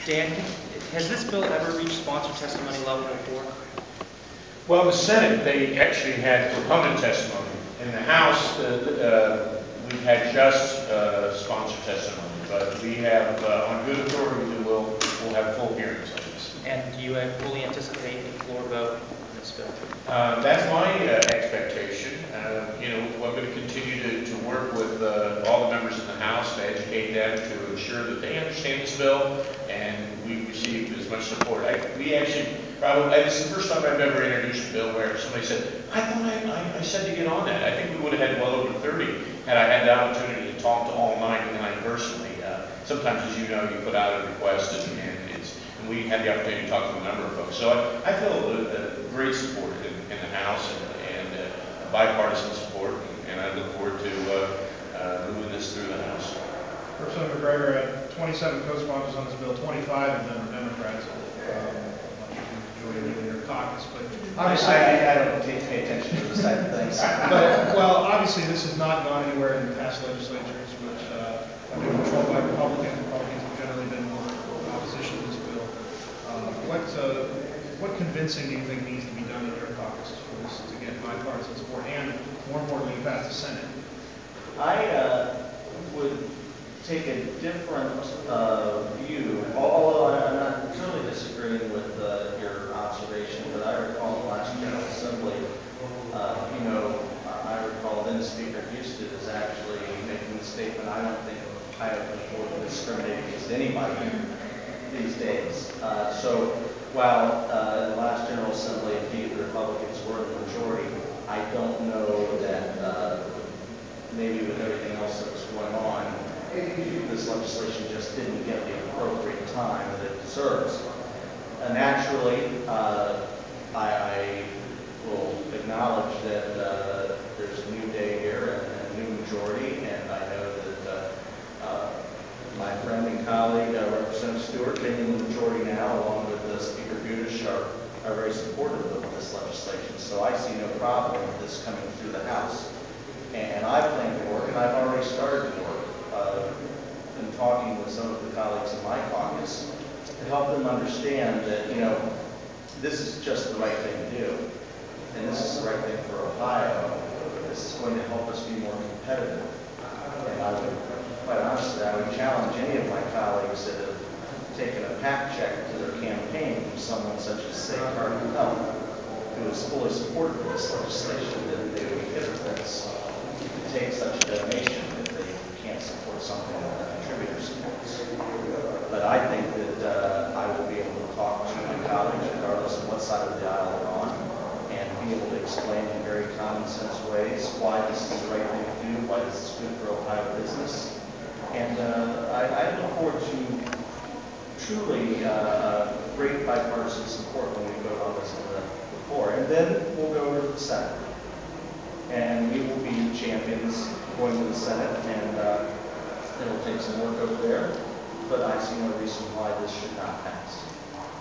Dan, has this bill ever reached sponsor testimony level before? Well, in the Senate, they actually had proponent testimony. In the House, we've had just sponsor testimony, but we have, on good authority, we'll have full hearings on this. And do you fully anticipate a floor vote on this bill? That's my expectation. You know, we're going to continue to work with all the members in the House to educate them, to ensure that they understand this bill, and we receive as much support. We actually, probably, this is the first time I've ever introduced a bill where somebody said, I thought I said to get on that. I think we would have had well over 30 had I had the opportunity to talk to all 99 personally. Sometimes, as you know, you put out a request and we had the opportunity to talk to a number of folks. So I feel great support in the House and bipartisan support, and I look forward to moving this through the House. Representative McGregor had 27 co-sponsors on this bill, 25 of them are Democrats. Majority in your caucus, but obviously I don't pay attention to this type of things. But well, obviously this has not gone anywhere in the past legislatures, which have been controlled by Republicans. Republicans have generally been more in opposition to this bill. What convincing do you think needs to be done in your caucus for this to get bipartisan support and, more importantly, pass the Senate? I would take a different view, although I'm not totally disagreeing with your observation, but I recall the last General Assembly, I recall then Speaker Houston is actually making the statement, I don't think Ohio can afford to discriminate against anybody these days. So while the last General Assembly, indeed, the Republicans were in the majority, I don't know that maybe with everything else that was going on, this legislation just didn't get the appropriate time that it deserves. Naturally, I will acknowledge that there's a new day here and a new majority, and I know that my friend and colleague, Representative Stewart, being in the majority now, along with Speaker Budish, are very supportive of this legislation. So I see no problem with this coming through the House. And I plan to work, and I've already started to work in talking with some of the colleagues in my caucus to help them understand that, this is just the right thing to do. And this is the right thing for Ohio. This is going to help us be more competitive. And I would, quite honestly, I would challenge any of my colleagues that have taken a PAC check to their campaign from someone such as, say, Cardinal Health, who is fully supportive of this legislation, that they would be hypocrites to take such a donation if they can't support something that a contributor supports. But I think that I will be able to talk to my colleagues, regardless of what side of the aisle they're on, and be able to explain in very common sense ways why this is the right thing to do, why this is good for Ohio business. And I look forward to truly great bipartisan support when we vote on this on the floor. And then we'll go over to the Senate. And we will be champions going to the Senate, and it'll take some work over there, but I see no reason why this should not pass.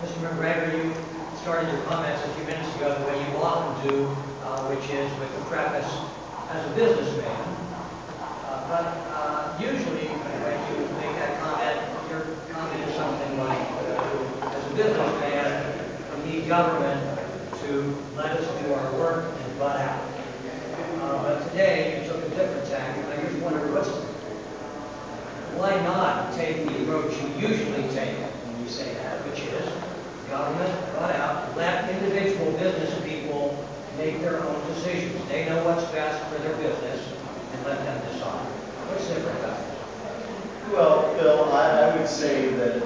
Mr. McGregor, you started your comments a few minutes ago the way you often do, which is with the preface as a businessman. But usually when you make that comment, your comment is something like, as a businessman, we need government to let us do our work and butt out. But today you took a different tack, and I just wonder why not take the approach you usually take when you say that, which is government, butt out, let individual business people make their own decisions. They know what's best for their business, and let them decide. What's different about it? Well, Bill, I would say that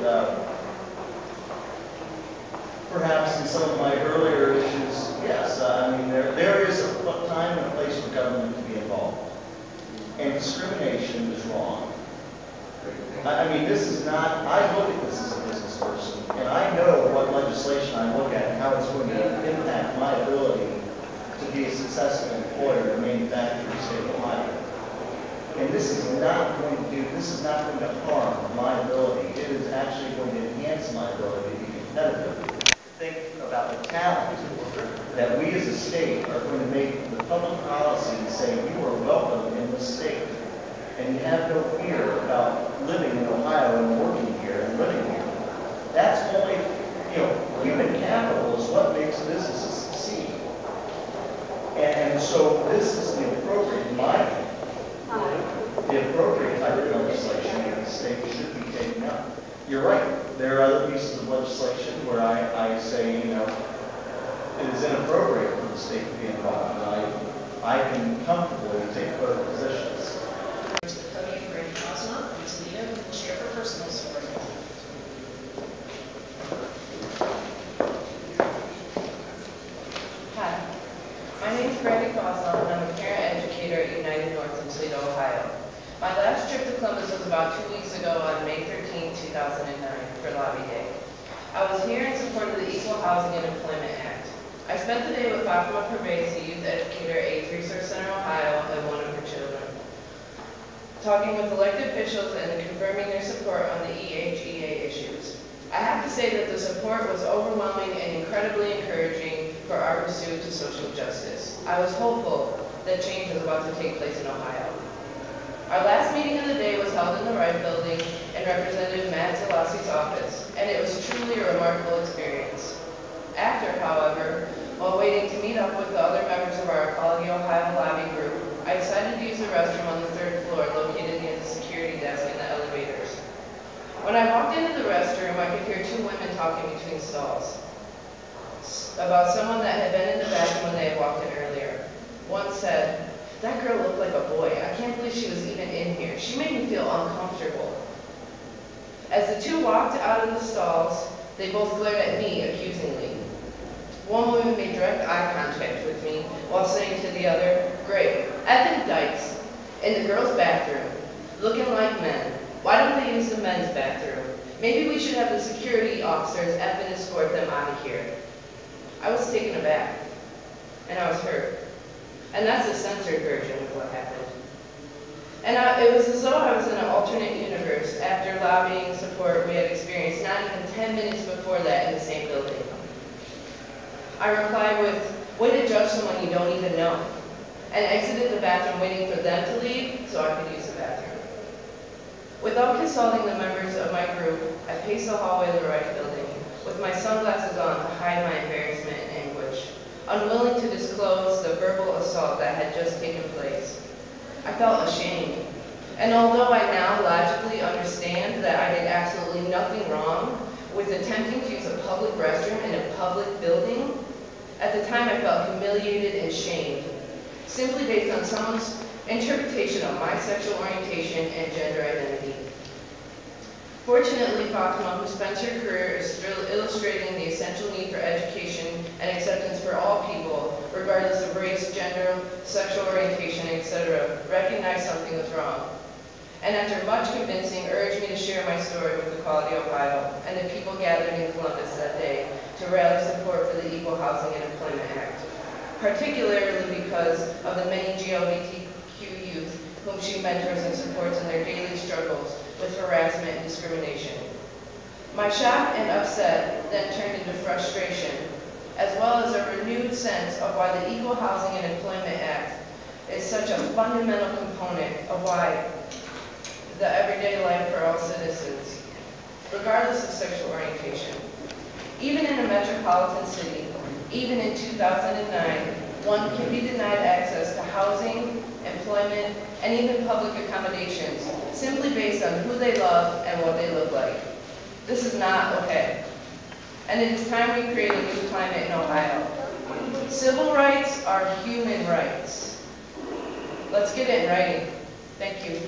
perhaps in some of my earlier issues, yes. I mean, there is a time and a place for government to be involved. And discrimination is wrong. I mean, this is not, I look at this as a business person, and I know what legislation I look at and how it's going to impact my ability to be a successful employer and manufacturer in the state of Ohio. And this is not going to harm my ability. It is actually going to enhance my ability to be competitive. Think about the talent that we as a state are going to make the public policy and say you are welcome in this state. And you have no fear about living in Ohio and working here and living here. so this is the appropriate, in my opinion, the appropriate type of legislation that the state should be taking up. You're right, there are other pieces of legislation where I say, you know, it is inappropriate for the state to be involved, and I can comfortably take both positions. Chair for personal support. Hi, my name is Brandy Cosmo, and I'm a parent educator at United North in Toledo, Ohio. My last trip to Columbus was about 2 weeks ago on May 13, 2009, for Lobby Day. I was here in support of the Equal Housing and Employment Act. I spent the day with Fatima Pervasi, youth educator at Youth Resource Center, Ohio, and one of her children, talking with elected officials and confirming their support on the EHEA issues. I have to say that the support was overwhelming and incredibly encouraging for our pursuit to social justice. I was hopeful that change was about to take place in Ohio. Our last meeting of the day was held in the Wright Building in Representative Matt Zalasi's office, and it was truly a remarkable experience. After, however, while waiting to meet up with the other members of our Equality Ohio lobby group, I decided to use the restroom on the 3rd floor located near the security desk in the elevators. When I walked into the restroom, I could hear 2 women talking between stalls about someone that had been in the bathroom when they had walked in earlier. One said, "That girl looked like a boy. I can't believe she was even in here. She made me feel uncomfortable." As the 2 walked out of the stalls, they both glared at me accusingly. One woman made direct eye contact with me while saying to the other, "Great, effing dykes in the girls' bathroom, looking like men. Why don't they use the men's bathroom? Maybe we should have the security officers effing escort them out of here." I was taken aback, and I was hurt. And that's the censored version of what happened. And it was as though I was in an alternate universe after lobbying support we had experienced not even 10 minutes before that in the same building. I replied with, "Way to judge someone you don't even know," and exited the bathroom waiting for them to leave so I could use the bathroom. Without consulting the members of my group, I paced the hallway of the Wright Building with my sunglasses on to hide my embarrassment and anguish, unwilling to disclose the verbal assault that had just taken place. I felt ashamed, and although I now logically understand that I did absolutely nothing wrong with attempting to use a public restroom in a public building, at the time I felt humiliated and shamed, simply based on someone's interpretation of my sexual orientation and gender identity. Fortunately, Fatima, who spent her career still illustrating the essential need for education and acceptance for all people, regardless of race, gender, sexual orientation, etc., recognized something was wrong. And after much convincing, urged me to share my story with Equality Ohio and the people gathered in Columbus that day to rally support for the Equal Housing and Employment Act, particularly because of the many GLBTQ youth whom she mentors and supports in their daily struggles with harassment and discrimination. My shock and upset then turned into frustration, as well as a renewed sense of why the Equal Housing and Employment Act is such a fundamental component of why the everyday life for all citizens, regardless of sexual orientation. Even in a metropolitan city, even in 2009, one can be denied access to housing, employment, and even public accommodations simply based on who they love and what they look like. This is not okay. And it is time we create a new climate in Ohio. Civil rights are human rights. Let's get it in writing. Thank you.